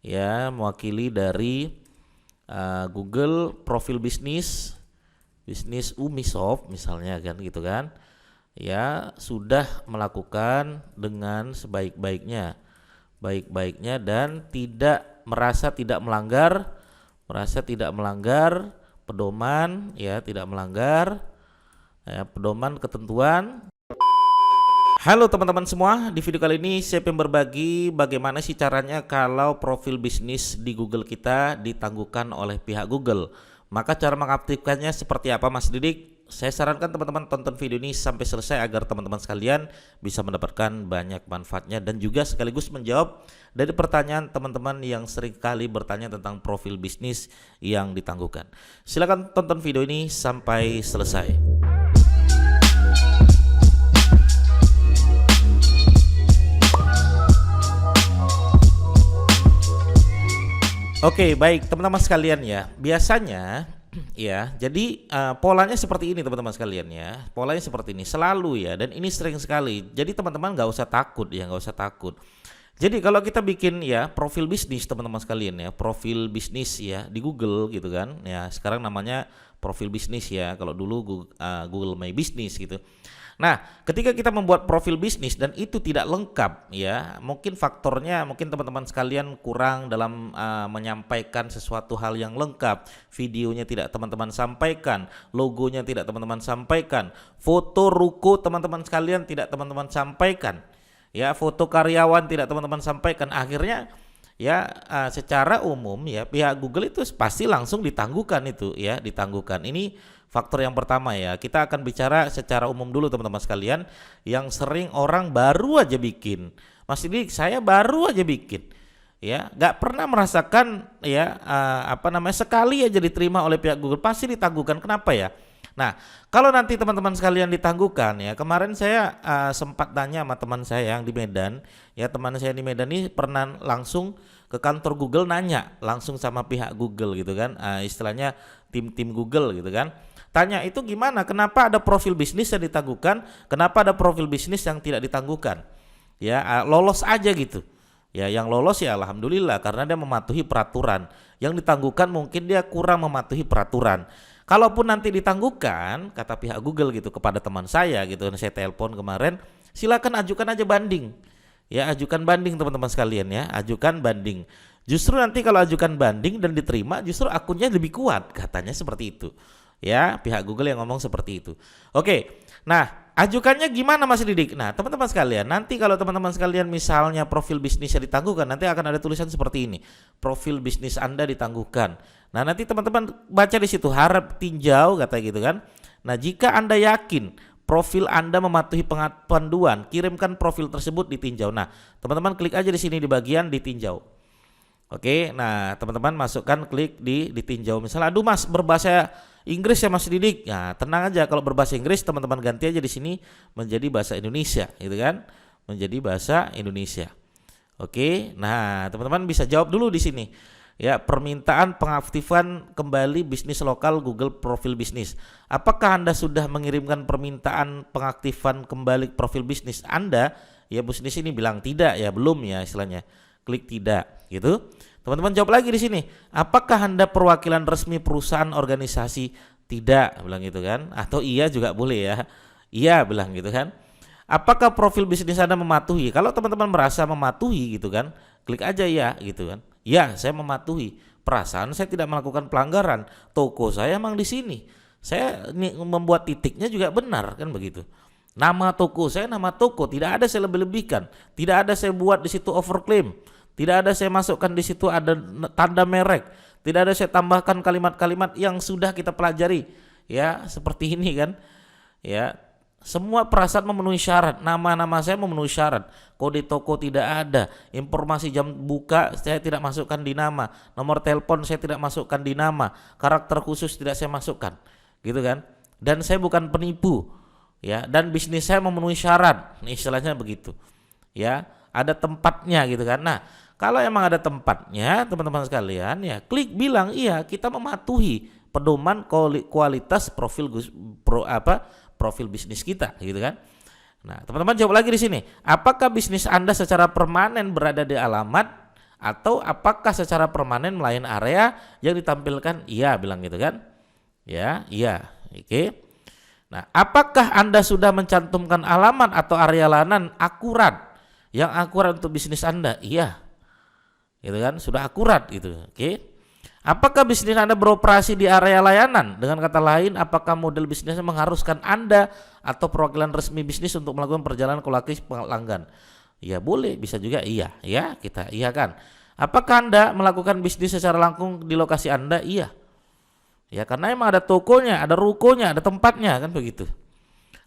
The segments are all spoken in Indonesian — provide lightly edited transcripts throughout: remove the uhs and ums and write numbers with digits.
ya, mewakili dari Google profil bisnis Umisoft misalnya kan gitu kan, ya sudah melakukan dengan baik-baiknya dan merasa tidak melanggar pedoman, ya tidak melanggar pedoman ketentuan. Halo teman-teman semua, di video kali ini saya pengen berbagi bagaimana sih caranya kalau profil bisnis di Google kita ditangguhkan oleh pihak Google. Maka cara mengaktifkannya seperti apa Mas Didik? Saya sarankan teman-teman tonton video ini sampai selesai agar teman-teman sekalian bisa mendapatkan banyak manfaatnya dan juga sekaligus menjawab dari pertanyaan teman-teman yang sering kali bertanya tentang profil bisnis yang ditangguhkan. Silakan tonton video ini sampai selesai. Oke, baik teman-teman sekalian ya. Biasanya ya, jadi polanya seperti ini teman-teman sekalian ya. Polanya seperti ini selalu ya, dan ini sering sekali. Jadi teman-teman nggak usah takut ya, nggak usah takut. Jadi kalau kita bikin ya profil bisnis teman-teman sekalian ya, profil bisnis ya di Google gitu kan. Ya, sekarang namanya profil bisnis ya. Kalau dulu Google My Business gitu. Nah, ketika kita membuat profil bisnis dan itu tidak lengkap ya, mungkin faktornya mungkin teman-teman sekalian kurang dalam menyampaikan sesuatu hal yang lengkap. Videonya tidak teman-teman sampaikan, logonya tidak teman-teman sampaikan, foto ruko teman-teman sekalian tidak teman-teman sampaikan. Ya, foto karyawan tidak teman-teman sampaikan. Akhirnya ya secara umum ya pihak Google itu pasti langsung ditangguhkan itu ya, ditangguhkan. Ini faktor yang pertama ya. Kita akan bicara secara umum dulu teman-teman sekalian yang sering orang baru aja bikin. Mas Didik, saya baru aja bikin. Ya, nggak pernah merasakan ya sekali aja diterima oleh pihak Google, pasti ditangguhkan. Kenapa ya? Nah, kalau nanti teman-teman sekalian ditangguhkan ya, kemarin saya sempat tanya sama teman saya yang di Medan, ya teman saya di Medan ini pernah langsung ke kantor Google nanya langsung sama pihak Google gitu kan, istilahnya tim Google gitu kan. Tanya itu gimana, kenapa ada profil bisnis yang ditangguhkan, kenapa ada profil bisnis yang tidak ditangguhkan. Ya, lolos aja gitu. Ya, yang lolos ya alhamdulillah karena dia mematuhi peraturan. Yang ditangguhkan mungkin dia kurang mematuhi peraturan. Kalaupun nanti ditangguhkan, kata pihak Google gitu kepada teman saya gitu, saya telepon kemarin, silakan ajukan aja banding. Ya, ajukan banding teman-teman sekalian ya, ajukan banding. Justru nanti kalau ajukan banding dan diterima, justru akunnya lebih kuat, katanya seperti itu. Ya, pihak Google yang ngomong seperti itu. Oke, nah ajukannya gimana Mas Didik? Nah teman-teman sekalian, nanti kalau teman-teman sekalian misalnya profil bisnisnya ditangguhkan, nanti akan ada tulisan seperti ini, profil bisnis Anda ditangguhkan. Nah nanti teman-teman baca di situ, harap tinjau kata gitu kan. Nah jika Anda yakin profil Anda mematuhi panduan, kirimkan profil tersebut ditinjau. Nah teman-teman klik aja di sini di bagian ditinjau. Oke, nah teman-teman masukkan klik di ditinjau. Misalnya, aduh Mas berbahasa Inggris ya Mas Didik. Nah tenang aja, kalau berbahasa Inggris teman-teman ganti aja di sini menjadi bahasa Indonesia, gitu kan? Menjadi bahasa Indonesia. Oke, nah teman-teman bisa jawab dulu di sini. Ya, permintaan pengaktifan kembali bisnis lokal Google profil bisnis. Apakah Anda sudah mengirimkan permintaan pengaktifan kembali profil bisnis Anda? Ya, bisnis ini bilang tidak ya, belum ya istilahnya. Klik tidak, gitu. Teman-teman jawab lagi di sini. Apakah Anda perwakilan resmi perusahaan organisasi? Tidak, bilang gitu kan. Atau iya juga boleh ya. Iya bilang gitu kan. Apakah profil bisnis Anda mematuhi? Kalau teman-teman merasa mematuhi gitu kan, klik aja ya gitu kan. Ya, saya mematuhi. Perasaan saya tidak melakukan pelanggaran. Toko saya emang di sini. Saya membuat titiknya juga benar kan begitu. Nama toko saya nama toko, tidak ada saya lebih-lebihkan. Tidak ada saya buat di situ overclaim. Tidak ada saya masukkan di situ ada tanda merek. Tidak ada saya tambahkan kalimat-kalimat yang sudah kita pelajari. Ya, seperti ini kan. Ya, semua perasaan memenuhi syarat. Nama-nama saya memenuhi syarat. Kode toko tidak ada. Informasi jam buka saya tidak masukkan di nama. Nomor telepon saya tidak masukkan di nama. Karakter khusus tidak saya masukkan. Gitu kan. Dan saya bukan penipu. Ya, dan bisnis saya memenuhi syarat. Istilahnya begitu. Ya, ada tempatnya gitu kan. Nah, kalau emang ada tempatnya, teman-teman sekalian ya, klik bilang iya, kita mematuhi pedoman kualitas profil bisnis kita gitu kan. Nah, teman-teman jawab lagi di sini. Apakah bisnis Anda secara permanen berada di alamat Atau apakah secara permanen melayani area yang ditampilkan? Iya, bilang gitu kan. Ya, iya. Oke. Nah, apakah Anda sudah mencantumkan alamat atau area layanan akurat? Yang akurat untuk bisnis Anda? Iya. Gitu kan, sudah akurat gitu. Oke. Apakah bisnis Anda beroperasi di area layanan? Dengan kata lain, apakah model bisnisnya mengharuskan Anda atau perwakilan resmi bisnis untuk melakukan perjalanan kolektif pelanggan? Ya boleh, bisa juga iya, ya kita iya kan. Apakah Anda melakukan bisnis secara langsung di lokasi Anda? Iya. Ya karena emang ada tokonya, ada rukonya, ada tempatnya kan begitu.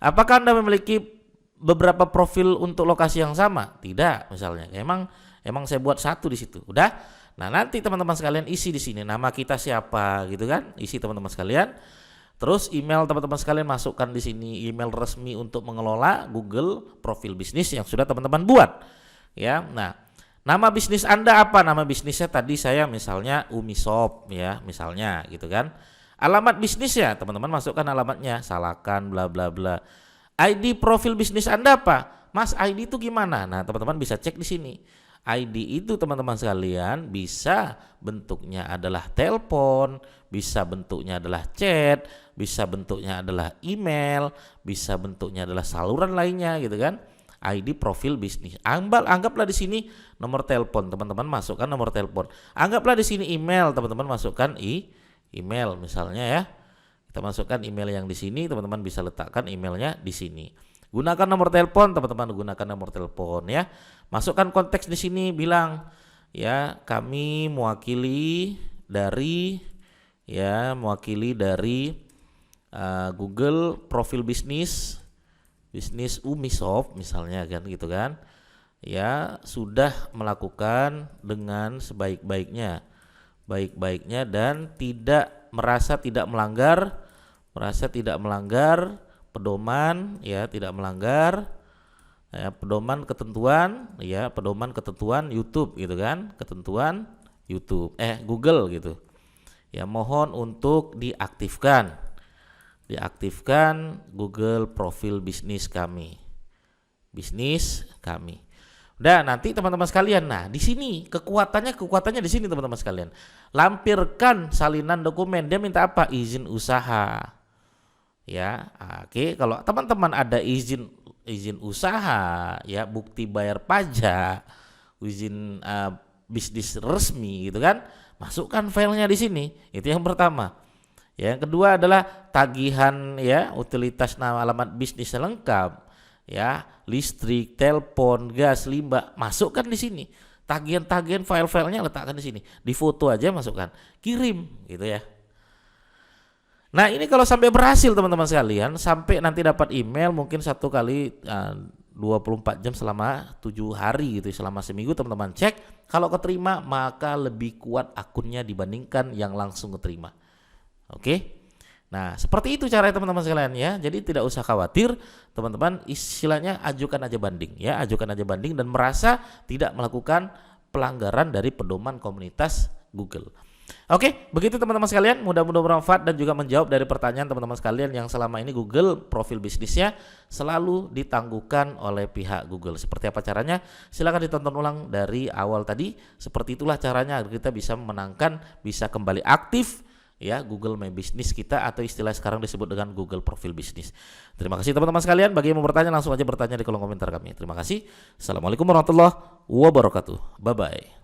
Apakah Anda memiliki beberapa profil untuk lokasi yang sama? Tidak, misalnya. Emang saya buat satu di situ. Udah. Nah, nanti teman-teman sekalian isi di sini nama kita siapa gitu kan? Isi teman-teman sekalian. Terus email teman-teman sekalian masukkan di sini email resmi untuk mengelola Google profil bisnis yang sudah teman-teman buat. Ya. Nah, nama bisnis Anda apa? Nama bisnisnya tadi saya misalnya Umisoft ya, misalnya gitu kan. Alamat bisnisnya teman-teman masukkan alamatnya, Salakan bla bla bla. ID profil bisnis Anda apa? Mas, ID itu gimana? Nah, teman-teman bisa cek di sini. ID itu teman-teman sekalian bisa bentuknya adalah telepon, bisa bentuknya adalah chat, bisa bentuknya adalah email, bisa bentuknya adalah saluran lainnya gitu kan. ID profil bisnis. Anggaplah di sini nomor telepon, teman-teman masukkan nomor telepon. Anggaplah di sini email, teman-teman masukkan email misalnya ya. Kita masukkan email yang di sini, teman-teman bisa letakkan emailnya di sini. Gunakan nomor telepon, teman-teman gunakan nomor telepon ya. Masukkan konteks di sini, bilang ya kami mewakili dari Google profil bisnis Umisoft misalnya kan gitu kan. Ya sudah melakukan dengan sebaik-baiknya dan merasa tidak melanggar pedoman ya, tidak melanggar ya, pedoman ketentuan YouTube gitu kan, ketentuan YouTube Google gitu ya. Mohon untuk diaktifkan Google profil bisnis kami. Udah, nanti teman-teman sekalian, nah di sini kekuatannya di sini teman-teman sekalian. Lampirkan salinan dokumen. Dia minta apa? Izin usaha. Ya, oke. Kalau teman-teman ada izin usaha, ya bukti bayar pajak, izin bisnis resmi gitu kan, masukkan filenya di sini. Itu yang pertama. Yang kedua adalah tagihan ya, utilitas nama alamat bisnis lengkap, ya, listrik, telepon, gas, limbah, masukkan di sini. Tagihan file-filenya letakkan di sini. Di foto aja masukkan, kirim gitu ya. Nah ini kalau sampai berhasil teman-teman sekalian, sampai nanti dapat email mungkin 1 kali 24 jam selama 7 hari gitu, selama seminggu teman-teman cek. Kalau keterima maka lebih kuat akunnya dibandingkan yang langsung keterima. Oke. Nah seperti itu caranya teman-teman sekalian ya. Jadi tidak usah khawatir teman-teman, istilahnya ajukan aja banding ya, ajukan aja banding dan merasa tidak melakukan pelanggaran dari pedoman komunitas Google. Oke, begitu teman-teman sekalian, mudah-mudahan bermanfaat dan juga menjawab dari pertanyaan teman-teman sekalian yang selama ini Google profil bisnisnya selalu ditangguhkan oleh pihak Google. Seperti apa caranya? Silakan ditonton ulang dari awal tadi. Seperti itulah caranya agar kita bisa memenangkan, bisa kembali aktif ya Google My Business kita, atau istilah sekarang disebut dengan Google Profil Bisnis. Terima kasih teman-teman sekalian. Bagi yang mau bertanya langsung aja bertanya di kolom komentar kami. Terima kasih. Assalamualaikum warahmatullahi wabarakatuh. Bye bye.